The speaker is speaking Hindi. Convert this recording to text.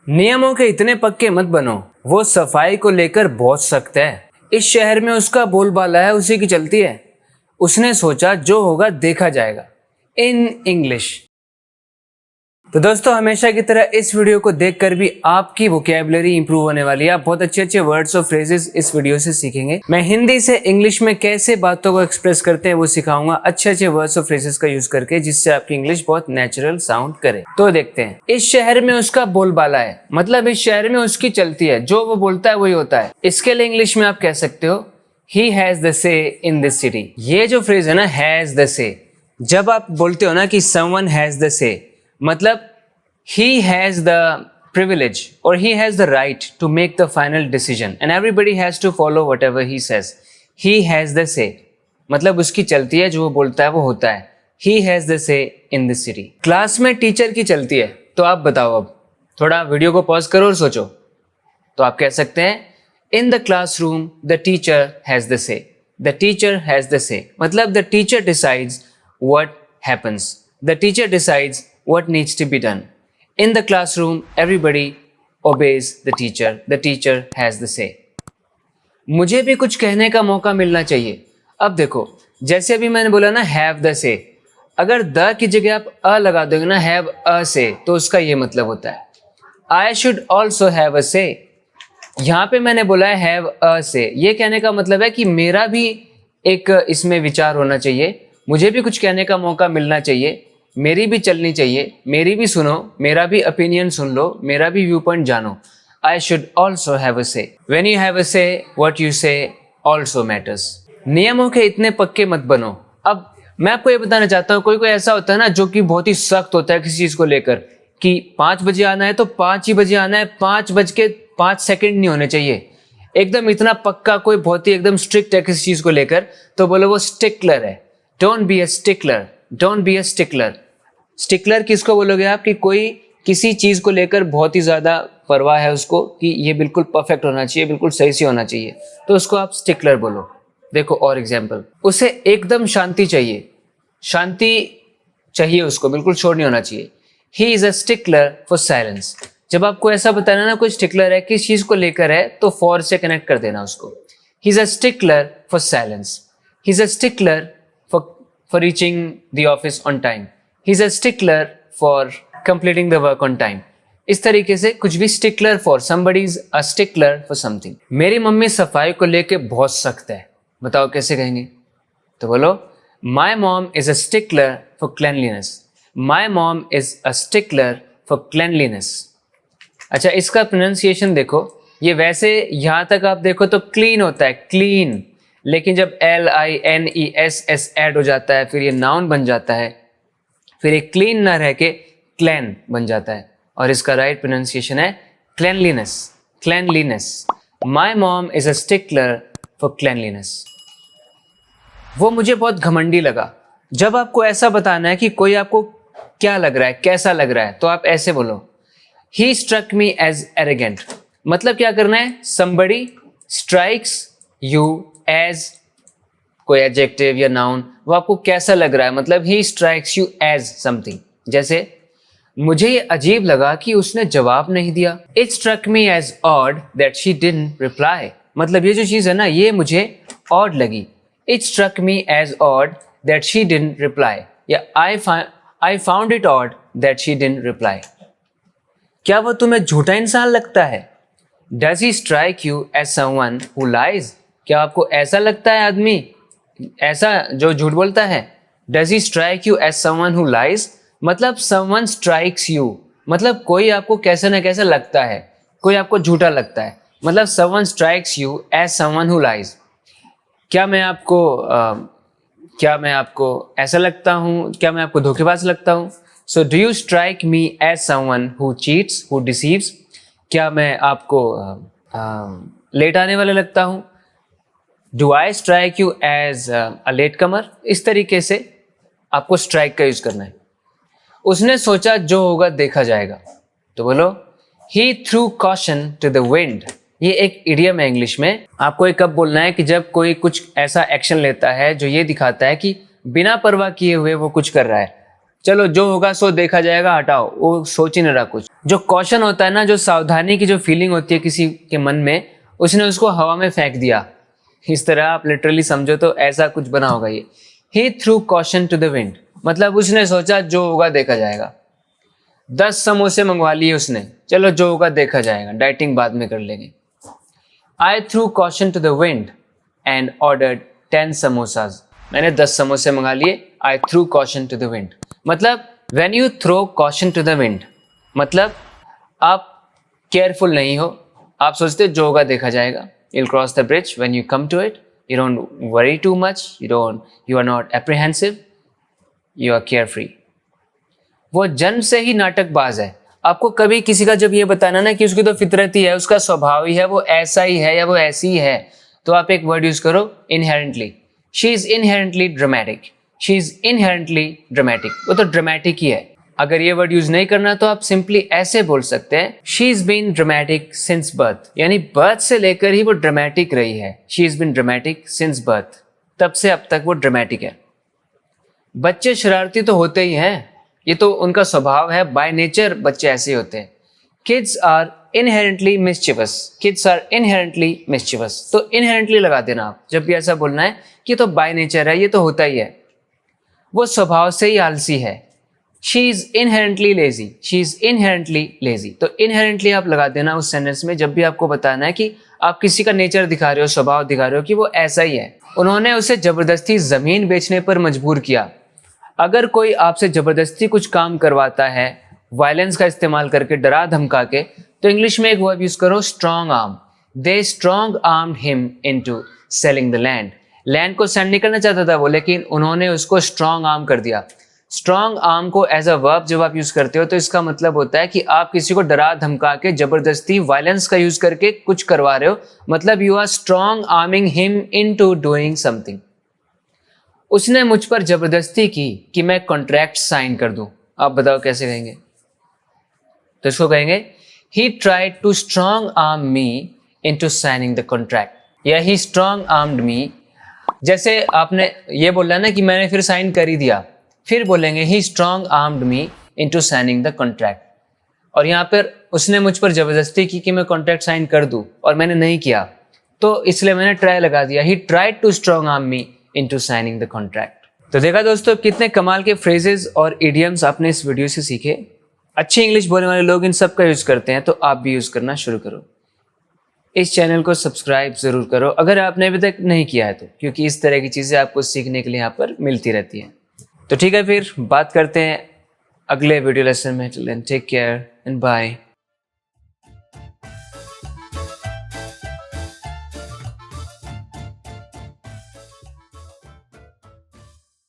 नियमों के इतने पक्के मत बनो, वो सफाई को लेकर बहुत सख्त है। इस शहर में उसका बोलबाला है, उसी की चलती है। उसने सोचा जो होगा देखा जाएगा। In English. तो दोस्तों, हमेशा की तरह इस वीडियो को देखकर भी आपकी वोकैबुलरी इंप्रूव होने वाली है। आप बहुत अच्छे अच्छे वर्ड्स और फ्रेजेस इस वीडियो से सीखेंगे। मैं हिंदी से इंग्लिश में कैसे बातों को एक्सप्रेस करते हैं वो सिखाऊंगा, अच्छे अच्छे वर्ड्स और फ्रेजेस का यूज करके, जिससे आपकी इंग्लिश बहुत नेचुरल साउंड करे। तो देखते हैं। इस शहर में उसका बोलबाला है, मतलब इस शहर में उसकी चलती है, जो वो बोलता है वही होता है। इसके लिए इंग्लिश में आप कह सकते हो ही हैज द से इन दिस सिटी। ये जो फ्रेज है ना, हैज द से, जब आप बोलते हो ना कि समवन हैज द से, मतलब he has the privilege or he has the right to make the final decision and everybody has to follow whatever he says. He has the say, मतलब उसकी चलती है, जो वो बोलता है वो होता है। He has the say in this city. Class में टीचर की चलती है, तो आप बताओ। अब थोड़ा वीडियो को पॉज करो और सोचो। तो आप कह सकते हैं in the classroom the teacher has the say. The teacher has the say, मतलब the teacher decides what happens. The teacher decides what needs to be done. In the classroom, everybody obeys the teacher. The teacher has the say. मुझे भी कुछ कहने का मौका मिलना चाहिए। अब देखो, जैसे अभी मैंने बोला ना have the say, अगर द की जगह आप अ लगा दोगे ना, have a say, तो उसका ये मतलब होता है I should also have a say. यहाँ पे मैंने बोला है have a say, ये कहने का मतलब है कि मेरा भी एक इसमें विचार होना चाहिए, मुझे भी कुछ कहने का मौका मिलना चाहिए, मेरी भी चलनी चाहिए, मेरी भी सुनो, मेरा भी ओपिनियन सुन लो, मेरा भी व्यू पॉइंट जानो। I should also have a say. When you have a say, what you say also matters. नियमों के इतने पक्के मत बनो। अब मैं आपको ये बताना चाहता हूँ, कोई कोई ऐसा होता है ना जो कि बहुत ही सख्त होता है किसी चीज़ को लेकर, कि 5 बजे आना है तो 5 ही बजे आना है, 5:05 नहीं होने चाहिए। एकदम इतना पक्का, कोई बहुत ही एकदम स्ट्रिक्ट है किसी चीज़ को लेकर, तो बोलो वो स्टिकलर है। Don't be a stickler, don't be a stickler. Stickler किसको बोलोगे आप? कि कोई किसी चीज को लेकर बहुत ही ज्यादा परवाह है उसको, कि ये बिल्कुल परफेक्ट होना चाहिए, बिल्कुल सही से होना चाहिए, तो उसको आप स्टिकलर बोलो। देखो और एग्जांपल, उसे एकदम शांति चाहिए, शांति चाहिए उसको, बिल्कुल शोर नहीं होना चाहिए। He is a stickler for silence. जब आपको ऐसा बताना ना कोई स्टिकलर है, किस चीज को लेकर है, तो फॉर से कनेक्ट कर देना उसको। He is a stickler for silence. He is a stickler for reaching the office on time. He's a stickler for completing the work on time. इस तरीके से कुछ भी stickler for, somebody is a stickler for something. मेरी मम्मी सफाई को लेके बहुत सख्त है। बताओ कैसे कहेंगे? तो बोलो My mom is a stickler for cleanliness. My mom is a stickler for cleanliness. अच्छा, इसका प्रोनाउंसिएशन देखो, ये वैसे यहाँ तक आप देखो तो क्लीन होता है, क्लीन, लेकिन जब LINESS ऐड हो जाता है, फिर ये नाउन बन जाता है, फिर एक क्लीन ना रह के क्लैन बन जाता है, और इसका राइट प्रोनाउंसिएशन है cleanliness, cleanliness. My mom is a stickler for cleanliness. वो मुझे बहुत घमंडी लगा। जब आपको ऐसा बताना है कि कोई आपको क्या लग रहा है, कैसा लग रहा है, तो आप ऐसे बोलो he struck me as arrogant. मतलब क्या करना है? somebody strikes you as कोई एडजेक्टिव या नाउन, वो आपको कैसा लग रहा है, मतलब ही स्ट्राइक्स यू एज समथिंग। जैसे मुझे ये अजीब लगा कि उसने जवाब नहीं दिया। It struck me as odd that she didn't reply. मतलब ये जो चीज है ना, ये मुझे ऑड लगी। It struck me as odd that she didn't reply, या I found it odd that she didn't reply. क्या वो तुम्हें झूठा इंसान लगता है? Does he strike you as someone who lies. क्या आपको ऐसा लगता है आदमी ऐसा जो झूठ बोलता है? Does he strike you as someone who lies, मतलब समवन स्ट्राइक्स यू, मतलब कोई आपको कैसा ना कैसा लगता है, कोई आपको झूठा लगता है, मतलब someone strikes you as someone who lies. क्या मैं आपको ऐसा लगता हूँ? क्या मैं आपको धोखेबाज लगता हूँ? So do you strike me as someone who cheats, who deceives. क्या मैं आपको लेट आने वाला लगता हूँ? Do I strike you as a late comer. इस तरीके से आपको स्ट्राइक का यूज करना है। उसने सोचा जो होगा देखा जाएगा, तो बोलो he threw caution to the wind. ये एक इडियम है इंग्लिश में। आपको ये कब बोलना है? कि जब कोई कुछ ऐसा एक्शन लेता है जो ये दिखाता है कि बिना परवाह किए हुए वो कुछ कर रहा है। चलो जो होगा सो देखा जाएगा, हटाओ, वो सोच ही नहीं रहा कुछ। जो कॉशन होता है ना, जो सावधानी की जो फीलिंग होती है किसी के मन में, उसने उसको हवा में फेंक दिया। इस तरह आप लिटरली समझो तो ऐसा कुछ बना होगा ये। He threw caution to the wind, मतलब उसने सोचा जो होगा देखा जाएगा। 10 समोसे मंगवा लिए उसने, चलो जो होगा देखा जाएगा, डाइटिंग बाद में कर लेंगे। I threw caution to the wind and ordered 10 samosas, मैंने 10 समोसे मंगा लिए। I threw caution to the wind, मतलब when you throw caution to the wind, मतलब आप केयरफुल नहीं हो, आप सोचते जो होगा देखा जाएगा। You'll cross the bridge when you come to it. You don't worry too much. You are not apprehensive. You are carefree. वो जन्म से ही नाटकबाज है। आपको कभी किसी का जब ये बताना ना कि उसकी तो फितरत ही है, उसका स्वभाव ही है, वो ऐसा ही है या वो ऐसी ही है, तो आप एक वर्ड यूज करो, inherently. She is inherently dramatic. She is inherently dramatic. वो तो ड्रामेटिक ही है। अगर ये वर्ड यूज नहीं करना तो आप सिंपली ऐसे बोल सकते हैं, she is been dramatic since birth, यानी बर्थ से लेकर ही वो ड्रामेटिक रही है। She is been dramatic since birth, तब से अब तक वो ड्रामेटिक है। बच्चे शरारती तो होते ही हैं, ये तो उनका स्वभाव है, बाय नेचर बच्चे ऐसे होते हैं। Kids are inherently mischievous, kids are inherently mischievous, तो इनहेरेंटली लगा देना आप जब भी ऐसा बोलना है कि तो बाय नेचर है, ये तो होता ही है। वो स्वभाव से ही आलसी है। She is inherently lazy, she is inherently lazy, तो इनहेरेंटली आप लगा देना उस सेंटेंस में जब भी आपको बताना है कि आप किसी का नेचर दिखा रहे हो, स्वभाव दिखा रहे हो कि वो ऐसा ही है। उन्होंने उसे जबरदस्ती जमीन बेचने पर मजबूर किया। अगर कोई आपसे जबरदस्ती कुछ काम करवाता है, वायलेंस का इस्तेमाल करके, डरा धमका के, तो इंग्लिश में एक वर्ब यूज करो, strong arm. They strong armed him into selling the land. Land को सेंड नहीं करना चाहता था वो, लेकिन उन्होंने उसको स्ट्रॉन्ग आर्म कर दिया। स्ट्रॉन्ग आर्म को एज अ वर्ब जब आप यूज करते हो तो इसका मतलब होता है कि आप किसी को डरा धमका के, जबरदस्ती वायलेंस का यूज करके कुछ करवा रहे हो, मतलब you are strong arming him into doing something. उसने मुझ पर जबरदस्ती की कि मैं कॉन्ट्रैक्ट साइन कर दूं। आप बताओ कैसे कहेंगे? तो इसको कहेंगे, he tried to strong arm me into signing the contract, या ही स्ट्रॉन्ग आर्म्ड मी। जैसे आपने ये बोला ना कि मैंने फिर साइन कर ही दिया, फिर बोलेंगे he strong armed me into signing the contract. और यहाँ पर उसने मुझ पर जबरदस्ती की कि मैं कॉन्ट्रैक्ट साइन कर दूं और मैंने नहीं किया, तो इसलिए मैंने ट्राई लगा दिया, he tried to strong arm me into signing the contract. तो देखा दोस्तों, कितने कमाल के फ्रेजेस और इडियम्स आपने इस वीडियो से सीखे। अच्छी इंग्लिश बोलने वाले लोग इन सब का यूज करते हैं, तो आप भी यूज करना शुरू करो। इस चैनल को सब्सक्राइब जरूर करो अगर आपने अभी तक नहीं किया है तो, क्योंकि इस तरह की चीजें आपको सीखने के लिए यहाँ पर मिलती रहती हैं। तो ठीक है, फिर बात करते हैं अगले वीडियो लेसन में। Take care and bye.